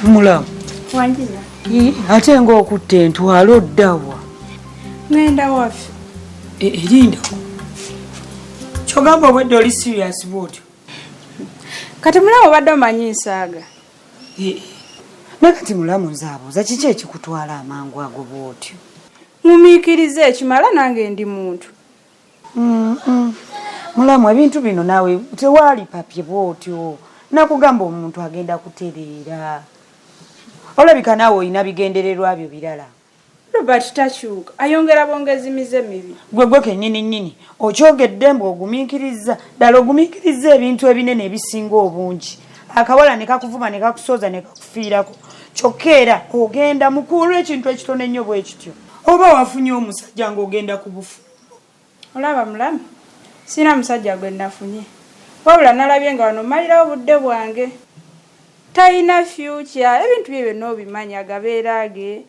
Mulamu. Wanjira. Ate ng'okutte ntwala oddawa. Ngenda wafi. Erinda. Kyogamba obwedde oli serious bwotyo. Kati mulamu obadde omanyi nsaaga. Nakati mulamu nzaabuuza kiki ekikutwala amangu ago bwotyo? Mumiikirize ekimala nange ndi muntu. Mulamu ebintu bino naawe tewaali papye bwotyo. Nakugamba omuntu agenda kutereera. Olabika naawe olina bigendererwa byo birala. Robert takyuka ayongera bongezi mize mibi. Gwe kennyini okyogedde mbu ogumiikiriza ddala ogumiikiriza ebintu ebinene ebisinga obungi. Akawala ne kakuvuma ne kakusooza ne kakufiirako. Kyokka era ogenda mukulu ekintu ekitono ennyo bwe kityo. Oba wafunye omusajja ng'ogenda ku bufu. Olaba mulamu sina musajja gwe nafunye. Wabula nalabye nga wano malirawo budde bwange. Talina future ebintu bye byonna obimanya gabeera ge.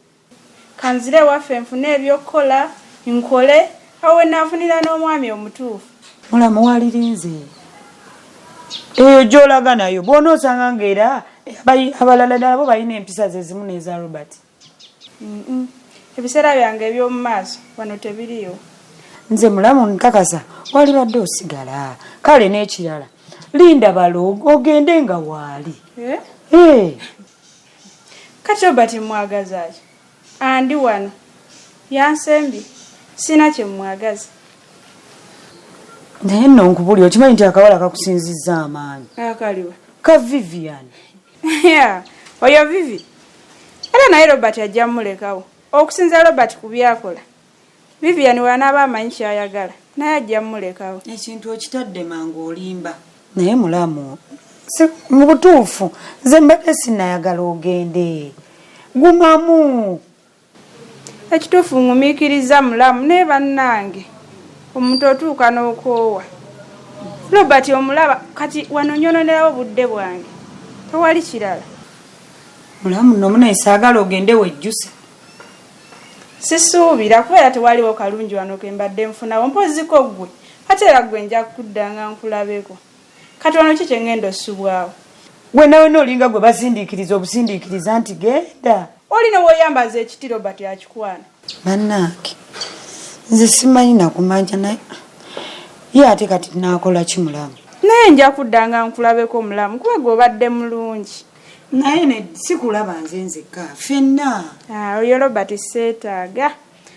Kanzire waffe nfune ebyokukola nkole awe nafunira n'omwami omutuufu. Mulamu walirinze. Eyo gy'olaga nayo bw'onoosanga ng'era abalala nabo balina empisa ze zimu n'eza Robert. Ebiseera byange eby'omu maaso wano tebiriyo. Nze mulamu nkakasa wali badde osigala. Kale n'ekirala linda balogo ogende nga waali. Kati Robert mwagaza ki? Andi wano yansembi sina kye mwagaza. Naye nno nkubuli okimanyi nti akawala kakusinzizza amaanyi. Akaliwa ka Vivian. Oyo Vivi era naye Robert ajja mulekawo okusinza Robert ku byakola. Vivian wanaaba amanyi kyayagala naye ajja mulekawo. Ekintu okitadde mangu olimba. Naye mulamu mu butuufu nze mbadde sinayagala ogende. Gumamu. Ekituufu ngumiikiriza mulamu ne bannange omuntu otuuka n'okoowa. Robert omulaba kati wano nyononerawo budde bwange tewali kirala. Mulamu nno munaye saagala ogende wejjusa. Sisuubira kubeera tewaliwo kalungi wano ke mbadde nfunawo mpoziko ggwe ate era ggwe nja kuddanga nkulabeko. Kati wano ki kye ngenda ossubwawo? Gwe nawe n'olinga gwe basindiikiriza obusindiikiriza nti genda. Olina bw'oyambaza ekiti Robert yakikwana. Bannange nze simanyi nakumanja naye ye ate kati naakola ki mulamu? Naye nja kuddanga nkulabeko mulamu kuba gwe obadde mulungi. Naye ne sikulaba nze nzekka ffenna. Oyo Robert seetaaga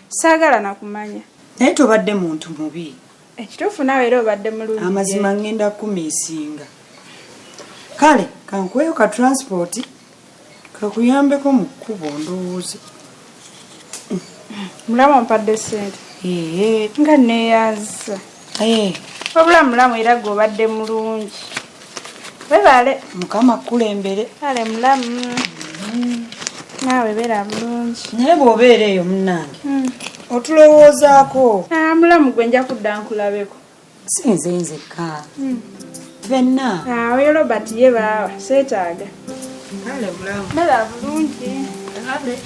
saagala nakumanya. Naye tobadde muntu mubi. Ekituufu naawe era obadde mulungi. Amazima ngenda kumiisinga. Kale kankweyo ka transport kakuyambeko mu kkubo ndowooza. Mulamu ampadde ssente. Nga neeyaza. Wabula mulamu era gwe obadde mulungi. Webale. Mukama kulembere. Kale mulamu. Naawe beera bulungi. Naye bw'obeera eyo munnange otulowoozaako. Mulamu gwe nja kudda nkulabeko. Si nze nzekka. Ffenna. Oyo Robert ye baawa seetaaga. Kale mulamu. Beera bulungi. Kale.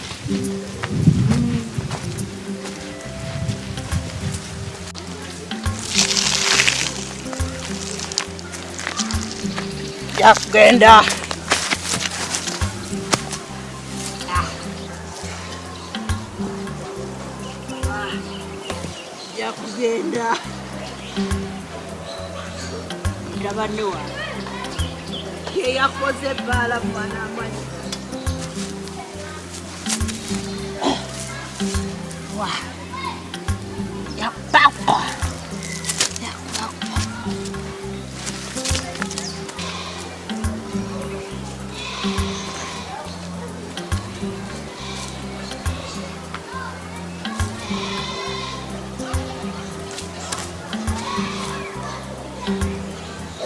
Yakugenda. Yakugenda. Ndabane wa. Ye yakoze bala mwana amanyi. Wa. Yakpakwa.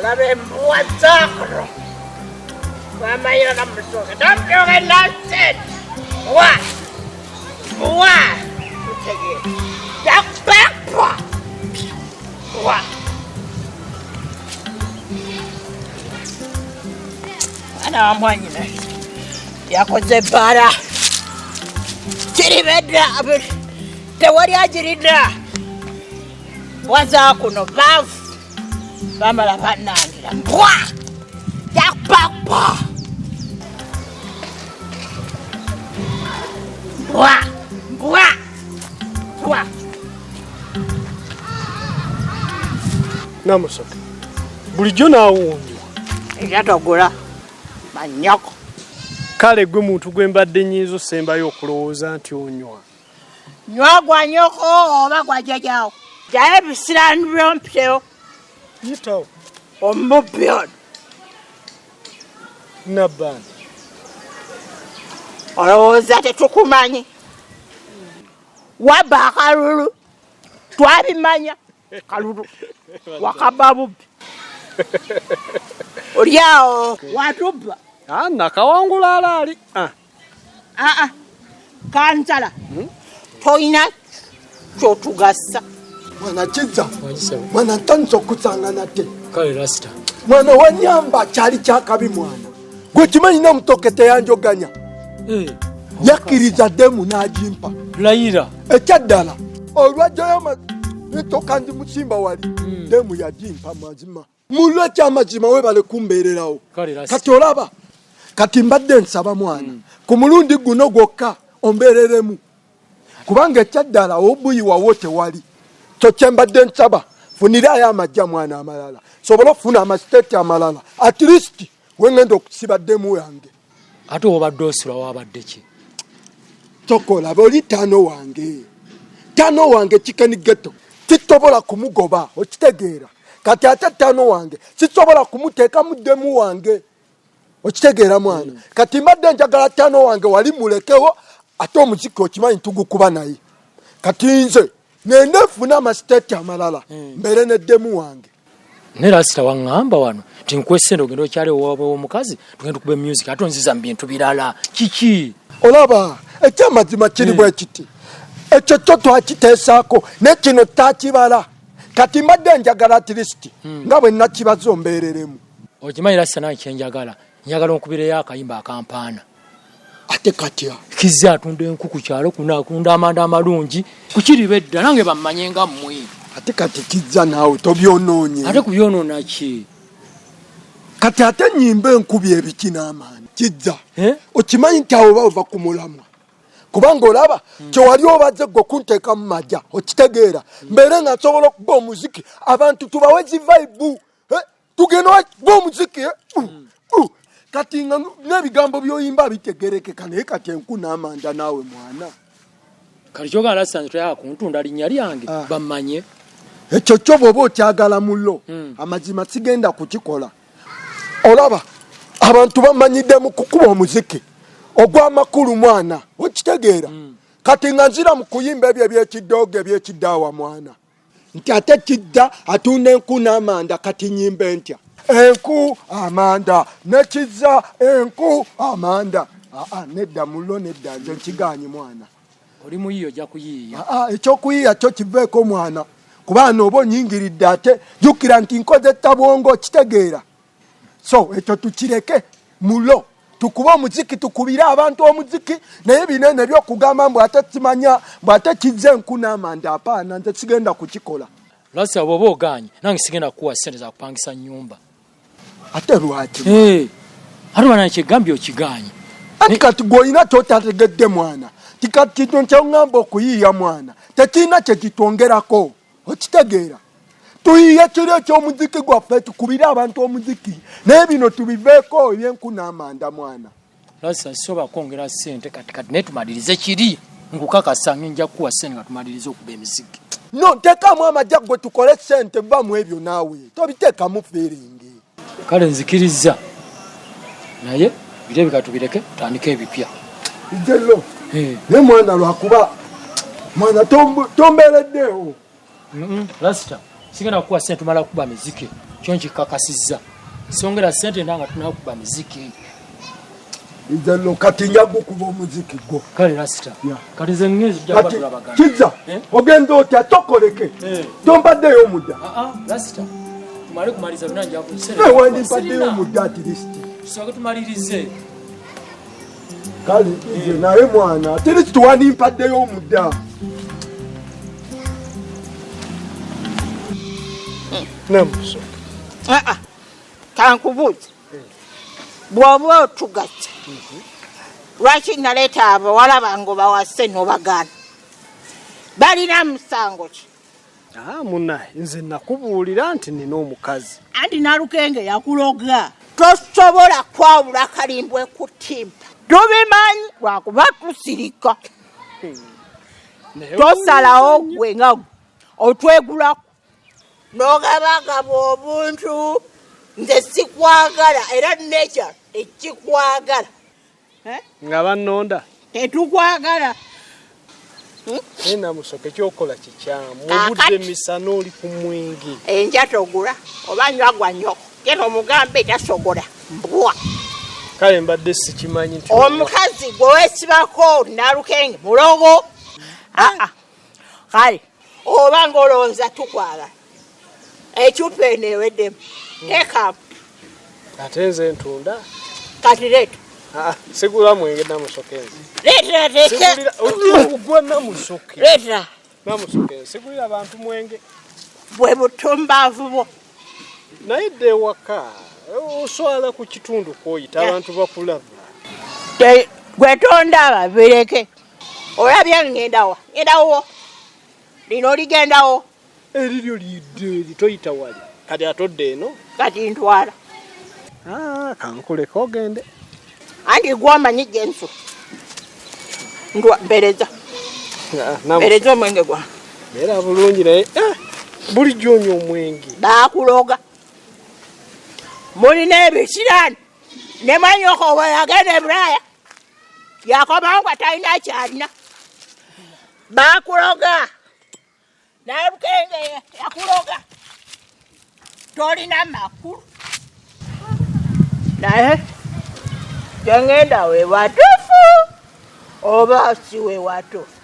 Labe mwazakro. Mama yera na msoga. Damjoga nonsense. What? What? Utege. Yakpakwa. What? Ana wamwanyine. Yakoze bara. KIRIBEDDA. Tewali ajirida. Wazakuno bafu. Bamala banangira mbwa yakpakpa Bwa. Bwa. Bwa. Namusoke. Bulijjo naawunywa. Ekyatogula. Manyoko. Kale gwe muntu gwe mbadde nnyiza osembayo okulowooza nti onywa. Nywa gwa nyoko oba gwa jjajaawo. Jjayo ebisiraani by'ompiteyo. Yitawo. Omubbi Nabbani. olowooza tetukumanyi. Wabba akalulu. Twabimanya. Kalulu. Wakabba bubbi. Oli awo watubba. Nakawangula alaali. Kansala. Toyina kyotugasa. Mwana Kizza, mwana ntandise okusanga nate. Kale rasita. Mwana wanyamba kyali kyakabi mwana. Gwe kimanyi namutoke teyanjoganya. Yakkiriza ddemu n'agimpa. Layira. Ekyaddala olwajjayo netoka ndi musimba wali ddemu yagimpa mazima. Mulwe kyamazima webale kumbeererawo. Kati olaba kati mbadde nsaba mwana ku mulundi guno gwokka ombeereremu. Kubanga ekyaddala obuyi wawo tewali. Kyembadde nsaba funirayo amajja mwana amalala sobola okufuna amasiteeti amalala at least wengenda okusiba ddemu yange. Ate obadde osula wabadde ki? Tokola boli tano wange chicken ghetto titobola kumugoba okitegeera. Kati ate tano wange sisobola kumuteeka mu ddemu wange okitegeera mwana. Kati mbadde njagala tano wange wali mulekewo ate omuziki okimanyi tugukuba naye. Kati nze nendefuna amasiteeti amalala mbere neddemu wange. Ne rasita waŋŋamba wano nti nkwesende ogenda okyali omukazi tugenda tukuba music ate onziza mu bintu birala kiki? Olaba ekyamazima kiri bwe kiti ekyo kyo twakiteesaako nekino takibala. Kati mbadde njagala at least nga bwe nakibaza ombeereremu. Okimanyi rasita nawe kyenjagala njagala onkubireyo akayimba akampaana. Ate katya Kizza atunda enku ku kyalo kunakunda amanda amalungi ku KIRIBEDDA nange bammanye nga mmwe. ate kati Kizza naawe tobyonoonye. Ate kubyonoona ki? Kati ate nyimba enkubi ebiki n'amaani. Kizza okimanyi nti awo bava ku mulamwa kubanga olaba kyewali obaze gwe kunteeka mu majja okitegeera mbeere nga nsobola okuba omuziki abantu tubawe zivaibu tugenda okuba omuziki kati nga n'ebigambo byoyimba bitegerekeka naye kati enku n'amanda naawe mwana. Kali kyogala rasita toyaka kuntunda linnya lyange bammanye. Ekyo kyo bw'oba okyagala mullo amazima sigenda kukikola. Olaba abantu bamanyidde mu kukuba omuziki ogw'amakulu mwana okitegeera. Kati nga nzira mu kuyimba ebyo ebyekidoogo ebyekiddaawa mwana nti ate Kizza atunda enku n'amanda kati nyimba entya enku amanda ne Kizza enku amanda. Nedda mullo nedda nze nkigaanyi mwana. Oli muyiyo ojja kuyiiya. Ekyokuyiiya kyo kiveeko mwana kubaana oba onyingiridde ate jjukira nti nkoze tabwongo kitegeera. So ekyo tukireke mullo tukuba omuziki tukubire abantu omuziki naye binene byokugamba mbu ate kimanya mbu ate Kizza enku n'amanda apaana nze sigenda kukikola. Rasita bw'oba oganye nange sigenda kukuwa ssente za kupangisa nnyumba. Ate lwaki? Ate bana kyegambye okiganye. Ati kati gw'olina kyotategedde mwana tikati kino kyeŋŋamba okuyiiya mwana tekirina kye kitwongerako okitegeera. Tuyiiye kiri eky'omuziki gwaffe tukubire abantu omuziki naye bino tubiveeko ebyenku n'amanda mwana. Rasita sisobola kwongera ssente kati naye tumalirize kiri nkukakasa nja kukuwa ssente nga tumalirize okuba emiziki. No teekamu amajja gwe tukole ssente vamu ebyo naawe tobiteekamu feeringi. Kale nzikiriza naye birabika tubireke tutandike ebipya. Ijelo ne mwana lwakuba mwana tombeereddeewo. Rasita sigenda kukuwa ssente tumala kukuba miziki kyo nkikakasizza songera ssente ndanga tunakuba miziki. Ijelo kati nja gukuba omuziki gwo. Kale rasita kati ze ngezi jaba tulabagana. Kizza ogenda otya tokoleke tombaddeyo omudda. Rasita tumale kumaliza bina nja kusere. Wandimpaddeyo omudda at least. Soke tumalirize. Kale nze naye mwana at least wandimpaddeyo omudda. Namuso. Kankubuuza bw'oba otugatta lwaki naleeta abawala bange bawase n'obagaana balina musango ki Munaye nze nakubuulira nti nina omukazi anti Nalukenge yakuloga tosobola kwawula kalimbwe ku ttimpa tubimanyi lwakuba tusirika tosalawo gwe nga otwegulako n'ogabagaba obuntu nze sikwagala era nekyalo ekikwagala nga bannonda tetukwagala Namusoke kyokola kikyamu obudde misana oli ku mwenge enja togula oba nywa gwa nnyoko gena omugambe tasogola mbwa kale mbadde sikimanyi nti omukazi gwe weesibako Nalukenge mulogo kale oba ng'olowooza tukwagala ekyupa eno eweddemu teekamu ate nze ntunda kati leeta sigula mwenge Namusoke leeta ogwa Namusoke leeta Namusoke sigulira abantu mwenge bwe butumbaavu bwo naye dde ewaka oswala ku kitundu kwoyita abantu bakulaba gwe tondaba bireke olabye ngendawa ngendawo lino ligendawo eriryo lidde toyita wali kati atodde eno kati ntwala kankuleka ogende anti gwamanyi genso mbereza mbereza omwenge gwa beera bulungi naye bulijjo onywa omwenge bakuloga mulina ebisirani ne manyoko we yagenda e Bulaaya yakomawo nga talina kyalina bakuloga Nalukenge yakuloga tolina makulu naye kyengenda we watufu oba si we watufu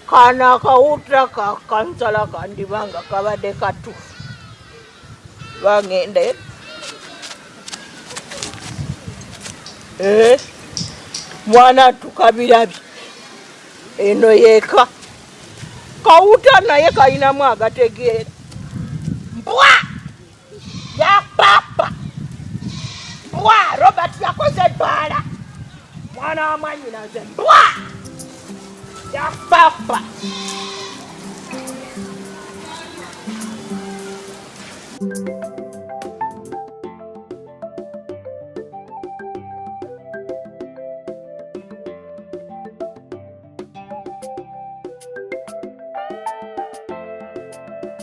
kana akawuta kansala kandibanga kabadde katufu bangende mwana tukabirabye eno yeeka kawuta naye kalinamu agategeera mbwa yapapa mbwa Robert yakoze ebbaala mwana wa mwanyina nze mbwa yapapa